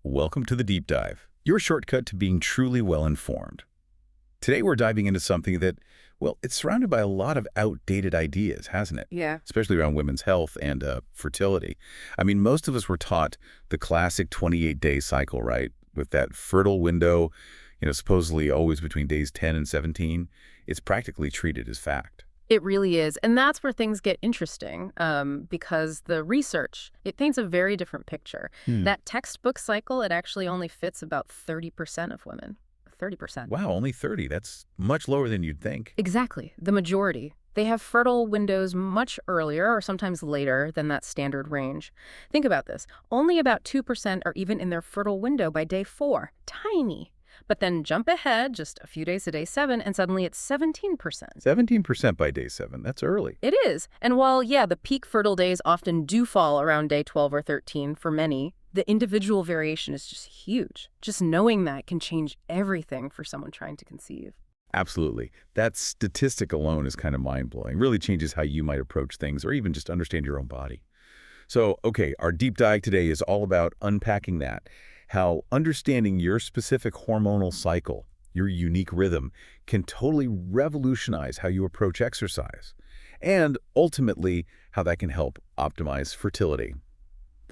Welcome to the Deep Dive, your shortcut to being truly well-informed. Today we're diving into something that, well, it's surrounded by a lot of outdated ideas, hasn't it? Yeah. Especially around women's health and fertility. I mean, most of us were taught the classic 28-day cycle, right? With that fertile window, supposedly always between days 10 and 17. It's practically treated as fact. It really is. And that's where things get interesting because the research, it paints a very different picture. That textbook cycle, it actually only fits about 30% of women. 30%. Wow, only 30. That's much lower than you'd think. Exactly. The majority. They have fertile windows much earlier or sometimes later than that standard range. Think about this. Only about 2% are even in their fertile window by day 4. Tiny. But then jump ahead just a few days to day 7, and suddenly it's 17%. 17% by day 7. That's early. It is. And while, the peak fertile days often do fall around day 12 or 13 for many, the individual variation is just huge. Just knowing that can change everything for someone trying to conceive. Absolutely. That statistic alone is kind of mind-blowing. Really changes how you might approach things or even just understand your own body. So, okay, our deep dive today is all about unpacking that. How understanding your specific hormonal cycle, your unique rhythm, can totally revolutionize how you approach exercise. And ultimately, how that can help optimize fertility.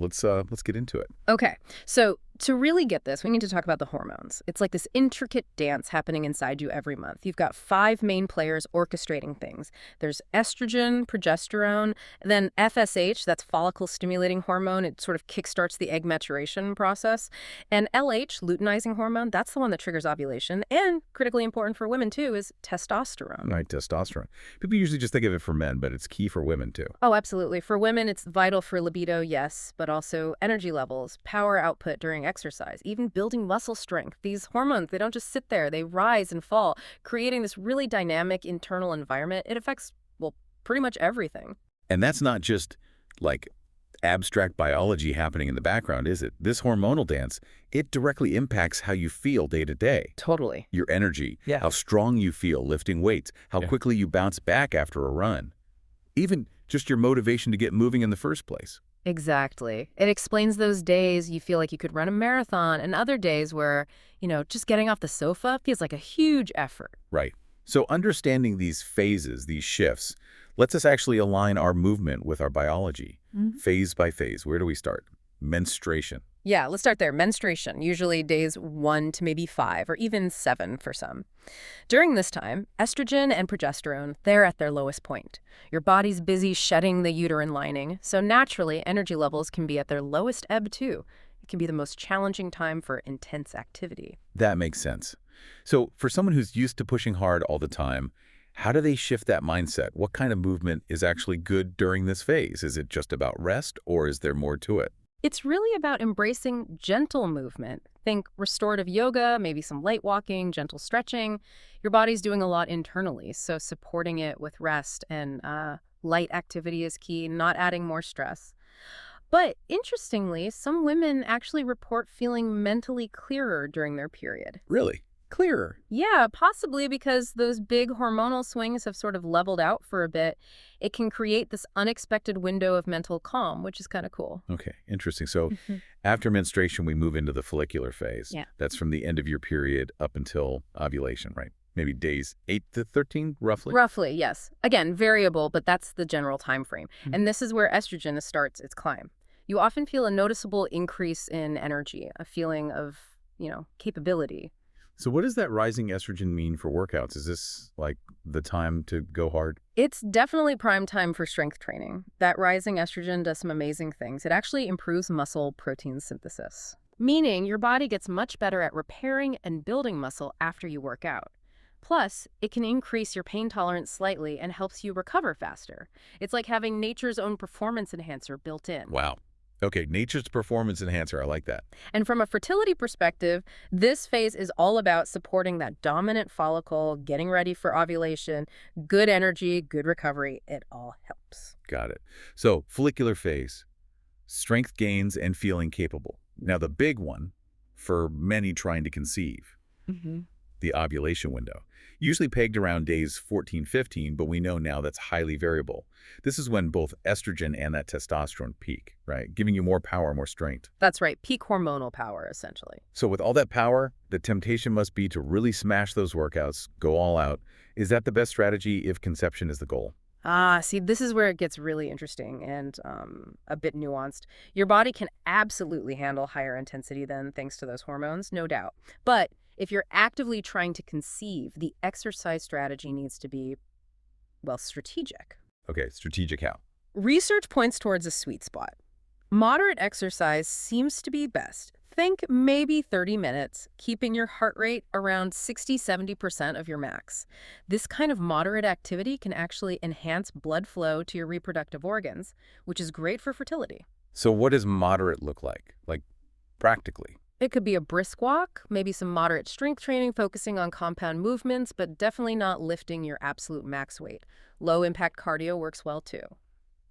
Let's get into it. Okay, so to really get this, we need to talk about the hormones. It's like this intricate dance happening inside you every month. You've got 5 main players orchestrating things. There's estrogen, progesterone, then FSH, that's follicle-stimulating hormone. It sort of kickstarts the egg maturation process. And LH, luteinizing hormone, that's the one that triggers ovulation. And critically important for women, too, is testosterone. Right, testosterone. People usually just think of it for men, but it's key for women, too. Oh, absolutely. For women, it's vital for libido, yes, but also energy levels, power output during exercise, even building muscle strength. These hormones, they don't just sit there. They rise and fall, creating this really dynamic internal environment. It affects, well, pretty much everything. And that's not just like abstract biology happening in the background, is it? This hormonal dance, it directly impacts how you feel day to day. Totally. Your energy, Yeah. how strong you feel lifting weights, how quickly you bounce back after a run. Even just your motivation to get moving in the first place. Exactly. It explains those days you feel like you could run a marathon and other days where, just getting off the sofa feels like a huge effort. Right. So understanding these phases, these shifts, lets us actually align our movement with our biology. Phase by phase. Where do we start? Menstruation. Yeah, let's start there. Menstruation, usually days 1 to maybe 5 or even 7 for some. During this time, estrogen and progesterone, they're at their lowest point. Your body's busy shedding the uterine lining, so naturally energy levels can be at their lowest ebb too. It can be the most challenging time for intense activity. That makes sense. So for someone who's used to pushing hard all the time, how do they shift that mindset? What kind of movement is actually good during this phase? Is it just about rest, or is there more to it? It's really about embracing gentle movement. Think restorative yoga, maybe some light walking, gentle stretching. Your body's doing a lot internally, so supporting it with rest and light activity is key, not adding more stress. But interestingly, some women actually report feeling mentally clearer during their period. Really? Clearer? Yeah, possibly because those big hormonal swings have sort of leveled out for a bit. It can create this unexpected window of mental calm, which is kind of cool. Okay, interesting. So after menstruation, we move into the follicular phase. Yeah. That's from the end of your period up until ovulation, right? Maybe days 8 to 13, roughly? Roughly, yes. Again, variable, but that's the general time frame. And this is where estrogen starts its climb. You often feel a noticeable increase in energy, a feeling of, capability. So what does that rising estrogen mean for workouts? Is this like the time to go hard? It's definitely prime time for strength training. That rising estrogen does some amazing things. It actually improves muscle protein synthesis, meaning your body gets much better at repairing and building muscle after you work out. Plus, it can increase your pain tolerance slightly and helps you recover faster. It's like having nature's own performance enhancer built in. Wow. Okay, nature's performance enhancer. I like that. And from a fertility perspective, this phase is all about supporting that dominant follicle, getting ready for ovulation, good energy, good recovery. It all helps. Got it. So follicular phase, strength gains and feeling capable. Now the big one for many trying to conceive, the ovulation window, usually pegged around days 14, 15, but we know now that's highly variable. This is when both estrogen and that testosterone peak, right? Giving you more power, more strength. That's right, peak hormonal power, essentially. So with all that power, the temptation must be to really smash those workouts, go all out. Is that the best strategy if conception is the goal? Ah, see, this is where it gets really interesting and a bit nuanced. Your body can absolutely handle higher intensity than thanks to those hormones, no doubt. But if you're actively trying to conceive, the exercise strategy needs to be, well, strategic. Okay, strategic how? Research points towards a sweet spot. Moderate exercise seems to be best. Think maybe 30 minutes, keeping your heart rate around 60–70% of your max. This kind of moderate activity can actually enhance blood flow to your reproductive organs, which is great for fertility. So what does moderate look like? Like, practically? It could be a brisk walk, maybe some moderate strength training focusing on compound movements, but definitely not lifting your absolute max weight. Low-impact cardio works well too.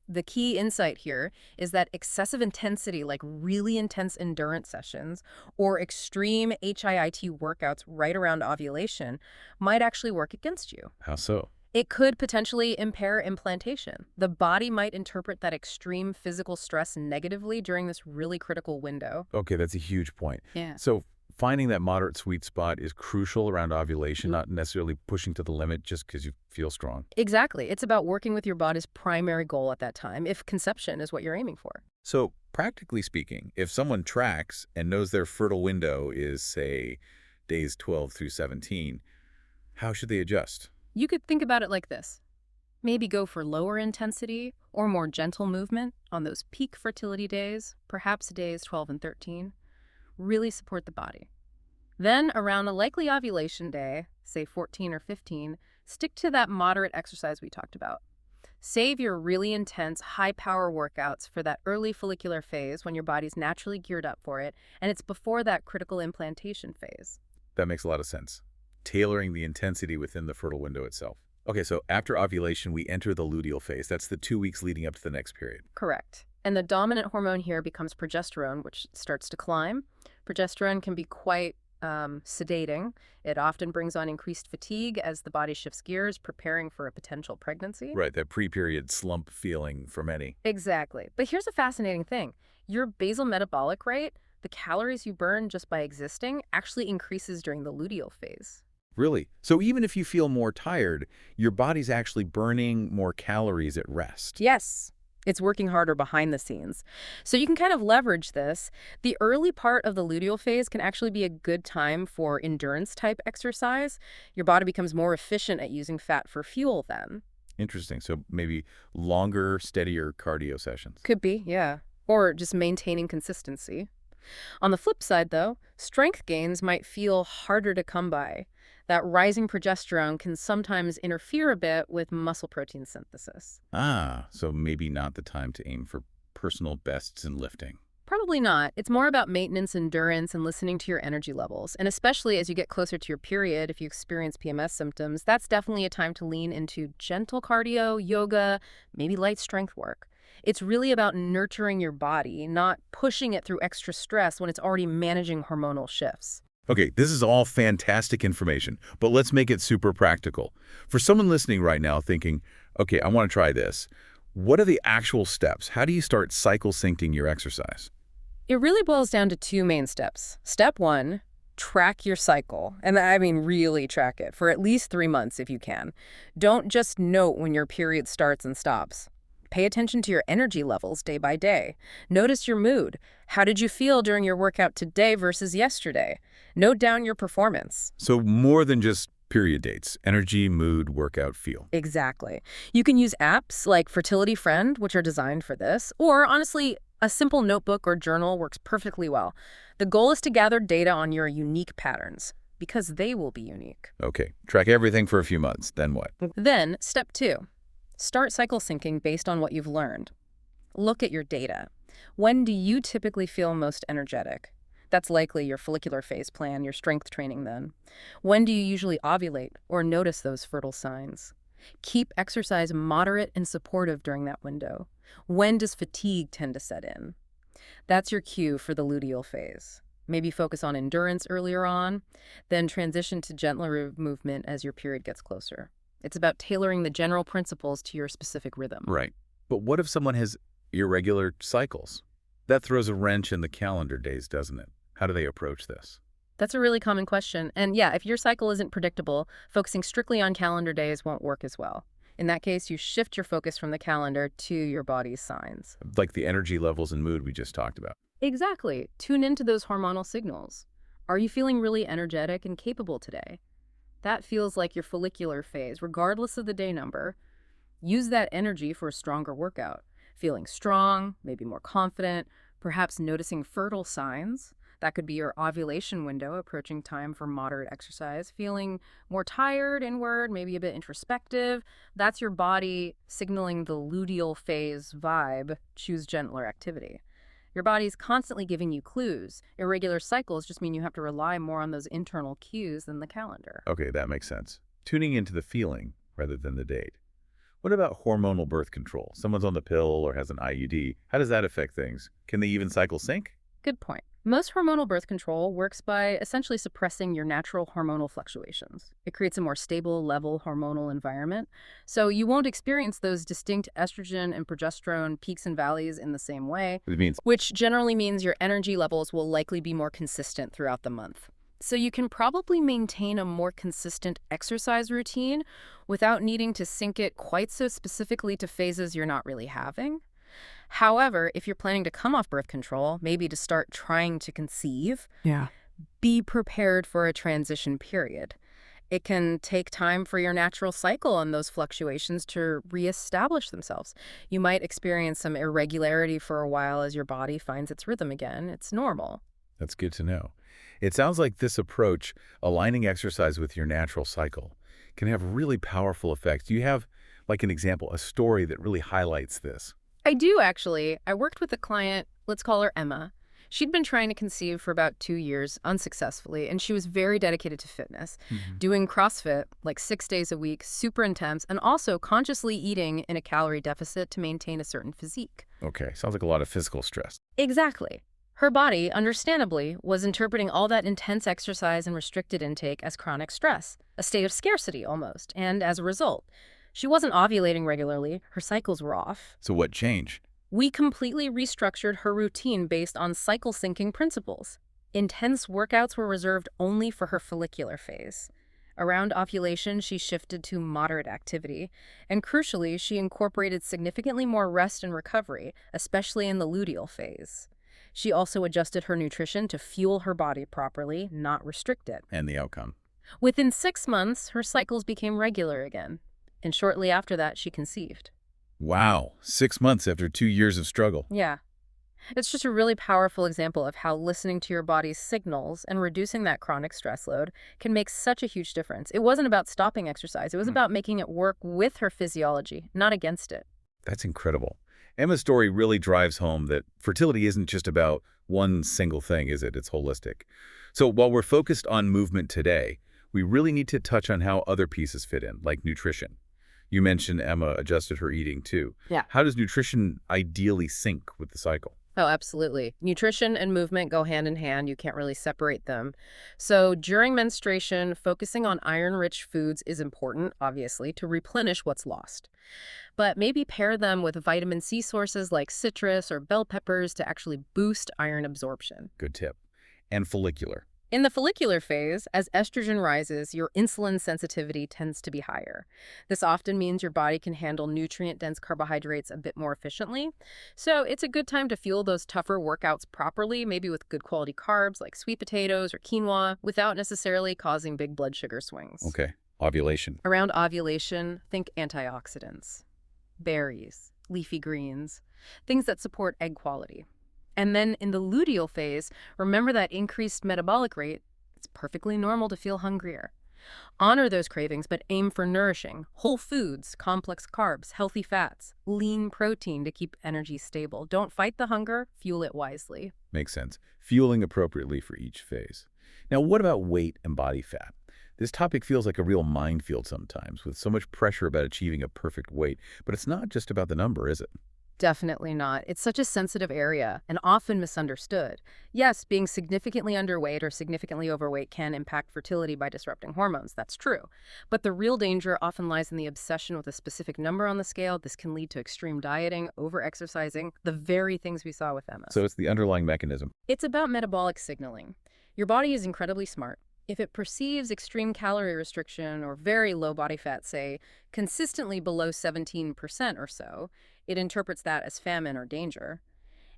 The key insight here is that excessive intensity, like really intense endurance sessions or extreme HIIT workouts right around ovulation, might actually work against you. How so? It could potentially impair implantation. The body might interpret that extreme physical stress negatively during this really critical window. Okay, that's a huge point. Yeah. So finding that moderate sweet spot is crucial around ovulation, not necessarily pushing to the limit just because you feel strong. Exactly. It's about working with your body's primary goal at that time, if conception is what you're aiming for. So practically speaking, if someone tracks and knows their fertile window is, say, days 12 through 17, how should they adjust? You could think about it like this. Maybe go for lower intensity or more gentle movement on those peak fertility days, perhaps days 12 and 13. Really support the body. Then, around a likely ovulation day, say 14 or 15, stick to that moderate exercise we talked about. Save your really intense, high-power workouts for that early follicular phase when your body's naturally geared up for it, and it's before that critical implantation phase. That makes a lot of sense. Tailoring the intensity within the fertile window itself. Okay, so after ovulation, we enter the luteal phase. That's the 2 weeks leading up to the next period. Correct. And the dominant hormone here becomes progesterone, which starts to climb. Progesterone can be quite sedating. It often brings on increased fatigue as the body shifts gears, preparing for a potential pregnancy. Right, that pre-period slump feeling for many. Exactly. But here's a fascinating thing. Your basal metabolic rate, the calories you burn just by existing, actually increases during the luteal phase. Really? So even if you feel more tired, your body's actually burning more calories at rest. Yes. It's working harder behind the scenes. So you can kind of leverage this. The early part of the luteal phase can actually be a good time for endurance-type exercise. Your body becomes more efficient at using fat for fuel then. Interesting. So maybe longer, steadier cardio sessions. Could be, yeah. Or just maintaining consistency. On the flip side, though, strength gains might feel harder to come by. That rising progesterone can sometimes interfere a bit with muscle protein synthesis. Ah, so maybe not the time to aim for personal bests in lifting. Probably not. It's more about maintenance, endurance, and listening to your energy levels. And especially as you get closer to your period, if you experience PMS symptoms, that's definitely a time to lean into gentle cardio, yoga, maybe light strength work. It's really about nurturing your body, not pushing it through extra stress when it's already managing hormonal shifts. Okay, this is all fantastic information, but let's make it super practical. For someone listening right now thinking, okay, I want to try this, what are the actual steps? How do you start cycle syncing your exercise? It really boils down to two main steps. Step one, track your cycle. And I mean really track it for at least 3 months if you can. Don't just note when your period starts and stops. Pay attention to your energy levels day by day. Notice your mood. How did you feel during your workout today versus yesterday? Note down your performance. So more than just period dates, energy, mood, workout, feel. Exactly. You can use apps like Fertility Friend, which are designed for this, or honestly, a simple notebook or journal works perfectly well. The goal is to gather data on your unique patterns, because they will be unique. Okay, track everything for a few months, then what? Then, step two. Start cycle syncing based on what you've learned. Look at your data. When do you typically feel most energetic? That's likely your follicular phase plan, your strength training then. When do you usually ovulate or notice those fertile signs? Keep exercise moderate and supportive during that window. When does fatigue tend to set in? That's your cue for the luteal phase. Maybe focus on endurance earlier on, then transition to gentler movement as your period gets closer. It's about tailoring the general principles to your specific rhythm. Right. But what if someone has irregular cycles? That throws a wrench in the calendar days, doesn't it? How do they approach this? That's a really common question. And yeah, if your cycle isn't predictable, focusing strictly on calendar days won't work as well. In that case, you shift your focus from the calendar to your body's signs. Like the energy levels and mood we just talked about. Exactly. Tune into those hormonal signals. Are you feeling really energetic and capable today? That feels like your follicular phase, regardless of the day number. Use that energy for a stronger workout. Feeling strong, maybe more confident, perhaps noticing fertile signs. That could be your ovulation window, approaching time for moderate exercise. Feeling more tired, inward, maybe a bit introspective. That's your body signaling the luteal phase vibe. Choose gentler activity. Your body's constantly giving you clues. Irregular cycles just mean you have to rely more on those internal cues than the calendar. Okay, that makes sense. Tuning into the feeling rather than the date. What about hormonal birth control? Someone's on the pill or has an IUD. How does that affect things? Can the even cycle sync? Good point. Most hormonal birth control works by essentially suppressing your natural hormonal fluctuations. It creates a more stable, level hormonal environment, so you won't experience those distinct estrogen and progesterone peaks and valleys in the same way, It means, which generally means your energy levels will likely be more consistent throughout the month. So you can probably maintain a more consistent exercise routine without needing to sync it quite so specifically to phases you're not really having. However, if you're planning to come off birth control, maybe to start trying to conceive, Yeah. be prepared for a transition period. It can take time for your natural cycle and those fluctuations to reestablish themselves. You might experience some irregularity for a while as your body finds its rhythm again. It's normal. that's good to know. It sounds like this approach, aligning exercise with your natural cycle, can have really powerful effects. Do you have, like an example, a story that really highlights this? I do, actually. I worked with a client, let's call her Emma. She'd been trying to conceive for about 2 years, unsuccessfully, and she was very dedicated to fitness, doing CrossFit like 6 days a week, super intense, and also consciously eating in a calorie deficit to maintain a certain physique. Okay, sounds like a lot of physical stress. Exactly. Her body, understandably, was interpreting all that intense exercise and restricted intake as chronic stress, a state of scarcity almost, and as a result, she wasn't ovulating regularly, her cycles were off. So what changed? We completely restructured her routine based on cycle syncing principles. Intense workouts were reserved only for her follicular phase. Around ovulation, she shifted to moderate activity, and crucially, she incorporated significantly more rest and recovery, especially in the luteal phase. She also adjusted her nutrition to fuel her body properly, not restrict it. And the outcome? Within 6 months, her cycles became regular again, and shortly after that, she conceived. Wow, 6 months after 2 years of struggle. Yeah. It's just a really powerful example of how listening to your body's signals and reducing that chronic stress load can make such a huge difference. It wasn't about stopping exercise. It was about making it work with her physiology, not against it. That's incredible. Emma's story really drives home that fertility isn't just about one single thing, is it? It's holistic. So while we're focused on movement today, we really need to touch on how other pieces fit in, like nutrition. You mentioned Emma adjusted her eating too. Yeah. How does nutrition ideally sync with the cycle? Oh, absolutely. Nutrition and movement go hand in hand. You can't really separate them. So during menstruation, focusing on iron-rich foods is important, obviously, to replenish what's lost. But maybe pair them with vitamin C sources like citrus or bell peppers to actually boost iron absorption. Good tip. And follicular. In the follicular phase, as estrogen rises, your insulin sensitivity tends to be higher. This often means your body can handle nutrient-dense carbohydrates a bit more efficiently. So it's a good time to fuel those tougher workouts properly, maybe with good quality carbs like sweet potatoes or quinoa, without necessarily causing big blood sugar swings. Okay. Ovulation. Around ovulation, think antioxidants, berries, leafy greens, things that support egg quality. And then in the luteal phase, remember that increased metabolic rate. It's perfectly normal to feel hungrier. Honor those cravings, but aim for nourishing, whole foods, complex carbs, healthy fats, lean protein to keep energy stable. Don't fight the hunger, fuel it wisely. Makes sense. Fueling appropriately for each phase. Now, what about weight and body fat? This topic feels like a real minefield sometimes, with so much pressure about achieving a perfect weight. But it's not just about the number, is it? Definitely not. It's such a sensitive area and often misunderstood. Yes, being significantly underweight or significantly overweight can impact fertility by disrupting hormones. That's true. But the real danger often lies in the obsession with a specific number on the scale. This can lead to extreme dieting, overexercising, the very things we saw with So MS. it's the underlying mechanism. It's about metabolic signaling. Your body is incredibly smart. If it perceives extreme calorie restriction or very low body fat, say, consistently below 17% or so, it interprets that as famine or danger.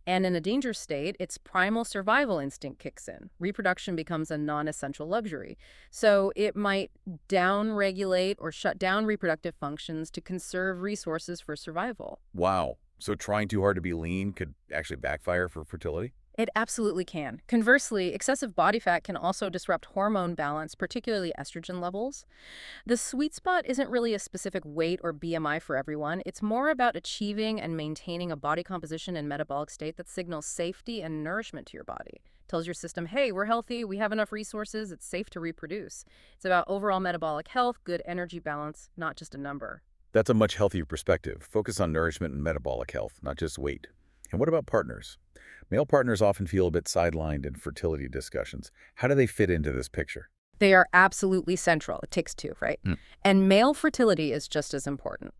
And in a danger state, its primal survival instinct kicks in. Reproduction becomes a non-essential luxury. So it might downregulate or shut down reproductive functions to conserve resources for survival. Wow. So trying too hard to be lean could actually backfire for fertility? It absolutely can. Conversely, excessive body fat can also disrupt hormone balance, particularly estrogen levels. The sweet spot isn't really a specific weight or BMI for everyone. It's more about achieving and maintaining a body composition and metabolic state that signals safety and nourishment to your body. Tells your system, hey, we're healthy, we have enough resources, it's safe to reproduce. It's about overall metabolic health, good energy balance, not just a number. That's a much healthier perspective. Focus on nourishment and metabolic health, not just weight. And what about partners? Male partners often feel a bit sidelined in fertility discussions. How do they fit into this picture? They are absolutely central. It takes two, right? And male fertility is just as important.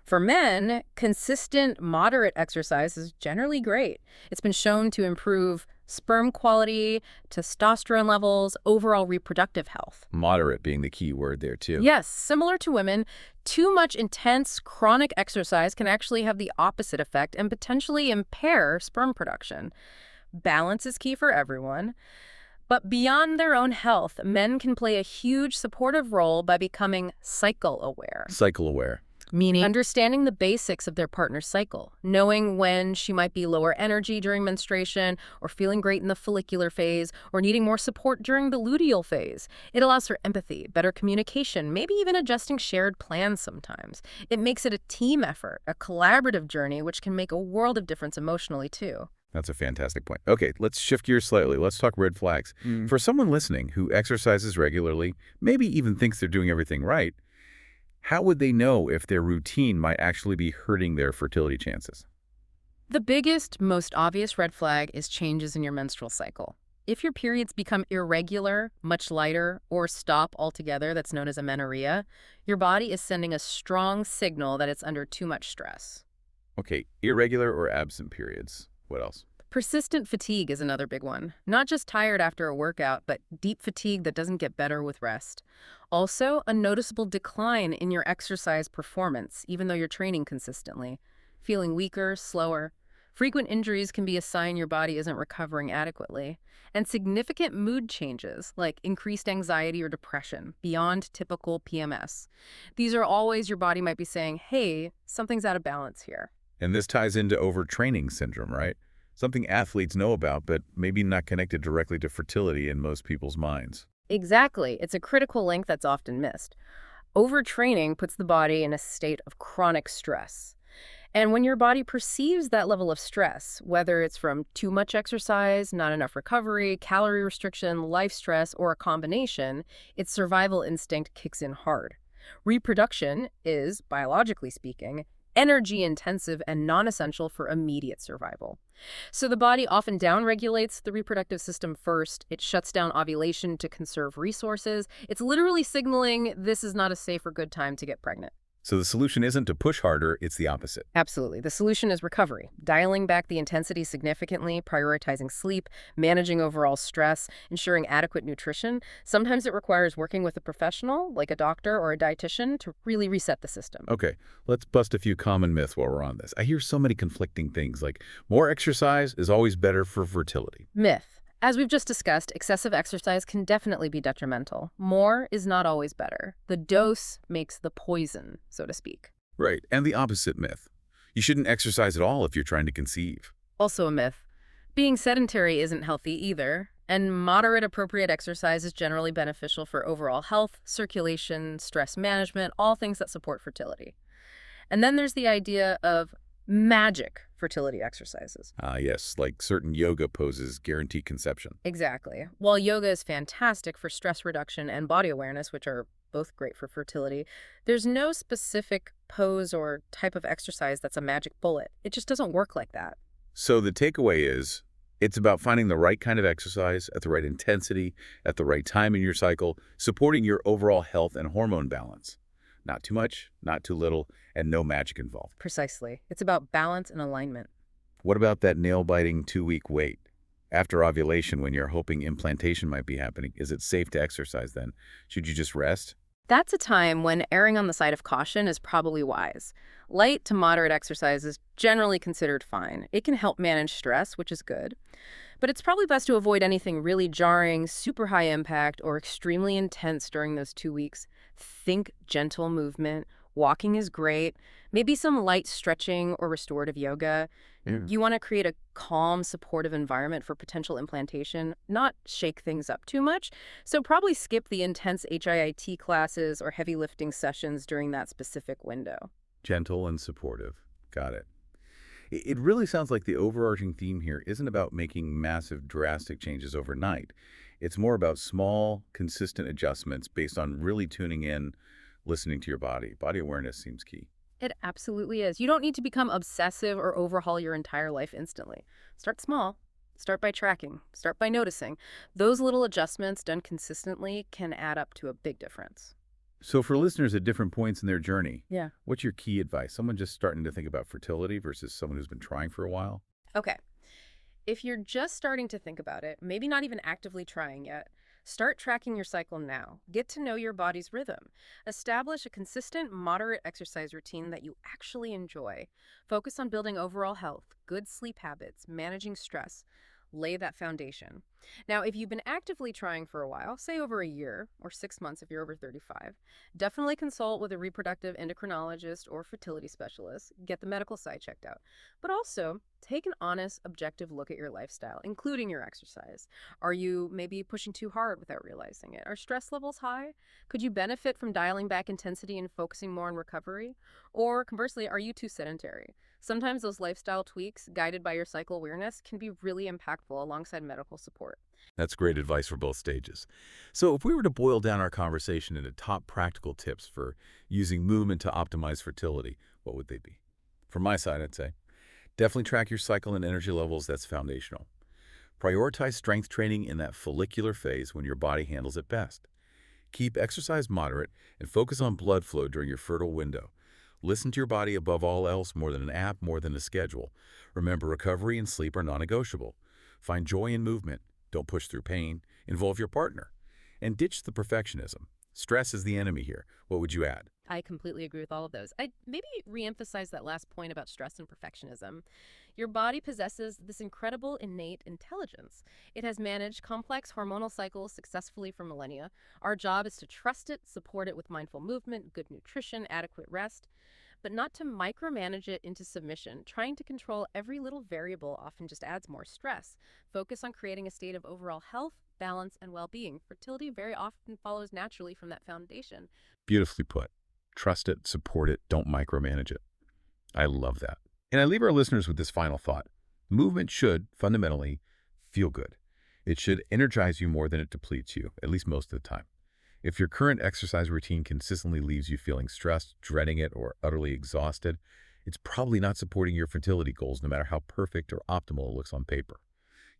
For men, consistent, moderate exercise is generally great. It's been shown to improve sperm quality, testosterone levels, overall reproductive health. Moderate being the key word there, too. Yes, similar to women, too much intense, chronic exercise can actually have the opposite effect and potentially impair sperm production. Balance is key for everyone. But beyond their own health, men can play a huge supportive role by becoming cycle aware. Cycle aware. Meaning understanding the basics of their partner's cycle, knowing when she might be lower energy during menstruation or feeling great in the follicular phase or needing more support during the luteal phase. It allows for empathy, better communication, maybe even adjusting shared plans sometimes. It makes it a team effort, a collaborative journey, which can make a world of difference emotionally too. That's a fantastic point. Okay, let's shift gears slightly. Let's talk red flags. For someone listening who exercises regularly, maybe even thinks they're doing everything right, how would they know if their routine might actually be hurting their fertility chances? The biggest, most obvious red flag is changes in your menstrual cycle. If your periods become irregular, much lighter, or stop altogether, that's known as amenorrhea, your body is sending a strong signal that it's under too much stress. Okay, irregular or absent periods. What else? Persistent fatigue is another big one. Not just tired after a workout, but deep fatigue that doesn't get better with rest. Also, a noticeable decline in your exercise performance, even though you're training consistently. Feeling weaker, slower. Frequent injuries can be a sign your body isn't recovering adequately. And significant mood changes, like increased anxiety or depression, beyond typical PMS. These are always your body might be saying, hey, something's out of balance here. And this ties into overtraining syndrome, right? Something athletes know about, but maybe not connected directly to fertility in most people's minds. Exactly. It's a critical link that's often missed. Overtraining puts the body in a state of chronic stress. And when your body perceives that level of stress, whether it's from too much exercise, not enough recovery, calorie restriction, life stress, or a combination, its survival instinct kicks in hard. Reproduction is, biologically speaking, energy-intensive and non-essential for immediate survival. So the body often downregulates the reproductive system first. It shuts down ovulation to conserve resources. It's literally signaling this is not a safe or good time to get pregnant. So the solution isn't to push harder, it's the opposite. Absolutely. The solution is recovery, dialing back the intensity significantly, prioritizing sleep, managing overall stress, ensuring adequate nutrition. Sometimes it requires working with a professional, like a doctor or a dietitian, to really reset the system. Okay, let's bust a few common myths while we're on this. I hear so many conflicting things, like more exercise is always better for fertility. Myth. As we've just discussed, excessive exercise can definitely be detrimental. More is not always better. The dose makes the poison, so to speak. Right, and the opposite myth. You shouldn't exercise at all if you're trying to conceive. Also a myth. Being sedentary isn't healthy either, and moderate appropriate exercise is generally beneficial for overall health, circulation, stress management, all things that support fertility. And then there's the idea of magic fertility exercises. Yes, like certain yoga poses guarantee conception. Exactly. While yoga is fantastic for stress reduction and body awareness, which are both great for fertility, there's no specific pose or type of exercise that's a magic bullet. It just doesn't work like that. So the takeaway is it's about finding the right kind of exercise at the right intensity, at the right time in your cycle, supporting your overall health and hormone balance. Not too much, not too little, and no magic involved. Precisely. It's about balance and alignment. What about that nail-biting 2-week wait? After ovulation, when you're hoping implantation might be happening, is it safe to exercise then? Should you just rest? That's a time when erring on the side of caution is probably wise. Light to moderate exercise is generally considered fine. It can help manage stress, which is good. But it's probably best to avoid anything really jarring, super high impact, or extremely intense during those 2 weeks. Think gentle movement. Walking is great. Maybe some light stretching or restorative yoga. Yeah. You want to create a calm, supportive environment for potential implantation, not shake things up too much. So probably skip the intense HIIT classes or heavy lifting sessions during that specific window. Gentle and supportive. Got it. It really sounds like the overarching theme here isn't about making massive, drastic changes overnight. It's more about small, consistent adjustments based on really tuning in, listening to your body. Body awareness seems key. It absolutely is. You don't need to become obsessive or overhaul your entire life instantly. Start small. Start by tracking. Start by noticing. Those little adjustments done consistently can add up to a big difference. So for listeners at different points in their journey, Yeah. what's your key advice? Someone just starting to think about fertility versus someone who's been trying for a while? Okay. If you're just starting to think about it, maybe not even actively trying yet, start tracking your cycle now. Get to know your body's rhythm. Establish a consistent, moderate exercise routine that you actually enjoy. Focus on building overall health, good sleep habits, managing stress. Lay that foundation. Now, if you've been actively trying for a while, say over a year or 6 months if you're over 35, definitely consult with a reproductive endocrinologist or fertility specialist. Get the medical side checked out. But also, take an honest, objective look at your lifestyle, including your exercise. Are you maybe pushing too hard without realizing it? Are stress levels high? Could you benefit from dialing back intensity and focusing more on recovery? Or conversely, are you too sedentary? Sometimes those lifestyle tweaks, guided by your cycle awareness, can be really impactful alongside medical support. That's great advice for both stages. So if we were to boil down our conversation into top practical tips for using movement to optimize fertility, what would they be? From my side, I'd say, definitely track your cycle and energy levels. That's foundational. Prioritize strength training in that follicular phase when your body handles it best. Keep exercise moderate and focus on blood flow during your fertile window. Listen to your body above all else, more than an app, more than a schedule. Remember, recovery and sleep are non-negotiable. Find joy in movement. Don't push through pain. Involve your partner. And ditch the perfectionism. Stress is the enemy here. What would you add? I completely agree with all of those. I'd maybe reemphasize that last point about stress and perfectionism. Your body possesses this incredible innate intelligence. It has managed complex hormonal cycles successfully for millennia. Our job is to trust it, support it with mindful movement, good nutrition, adequate rest, but not to micromanage it into submission. Trying to control every little variable often just adds more stress. Focus on creating a state of overall health, balance, and well-being. Fertility very often follows naturally from that foundation. Beautifully put. Trust it, support it, don't micromanage it. I love that. And I leave our listeners with this final thought. Movement should, fundamentally, feel good. It should energize you more than it depletes you, at least most of the time. If your current exercise routine consistently leaves you feeling stressed, dreading it, or utterly exhausted, it's probably not supporting your fertility goals, no matter how perfect or optimal it looks on paper.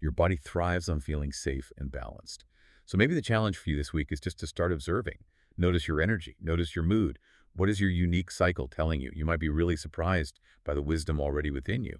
Your body thrives on feeling safe and balanced. So maybe the challenge for you this week is just to start observing. Notice your energy. Notice your mood. What is your unique cycle telling you? You might be really surprised by the wisdom already within you.